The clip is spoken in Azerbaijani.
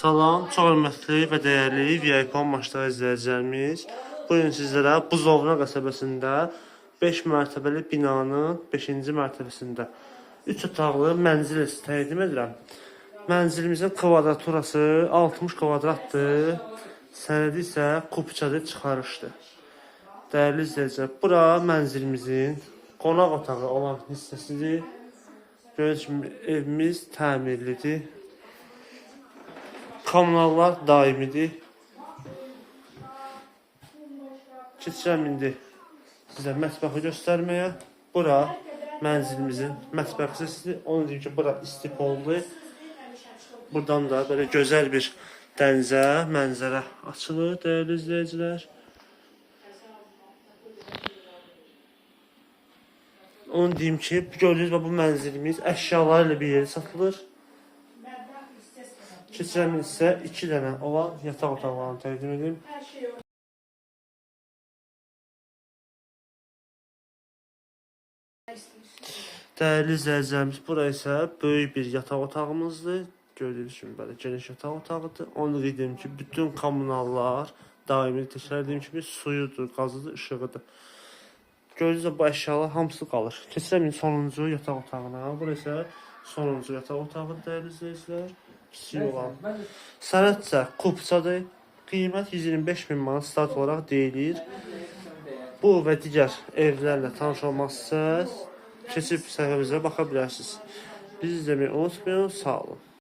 Salam, çox hörmətli və dəyərli VIP maçlar izləyicilərimiz. Bugün sizlərə Buzovna qəsəbəsində 5 mərtəbəli binanın 5-ci mərtəbəsində 3 otaqlı mənzil təqdim edirəm. Mənzilimizin kvadraturası 60 kvadratdır. Sənədi isə kupçadır, çıxarışdır. Dəyərli izləyicilər, bura mənzilimizin qonaq otağı olan hissəsidir. Gördüyünüz kimi evimiz təmirlidir. Kommunallar daimidir. Keçirəm indi sizə mətbəxi göstərməyə. Bura mənzilimizin mətbəx hissəsidir. Onu deyim ki, bura istipoldur. Buradan da belə gözəl bir dənizə, mənzərə açılır, dəyərli izləyicilər. Onu deyim ki, gördüyünüz bu mənzilimiz əşyaları ilə bir yeri satılır. Keçirəm isə 2 dənə olan yataq otaqlarını təqdim edim. Dəyərli izləyicilərimiz, bura isə böyük bir yataq otağımızdır. Gördüyünüz kimi belə geniş yataq otağıdır. Onu dedim ki, bütün kommunallar daimi təşkil kimi suyudur, qazıdır, işığıdır. Gördüyünüz bu əşyalar hamısı qalır. Keçirəm sonuncu yataq otağına. Bura isə sonuncu yataq otağıdır, dəyərli izləyicilər. Kiçik olan. Sənədsə kupçadır. Qiymət 125.000 manat start olaraq deyilir. Bu və digər evlərlə tanış olmaq istərsəniz, keçib səhifəmizə baxa bilərsiniz. Bizi izləməyi unutmayın. Sağ olun.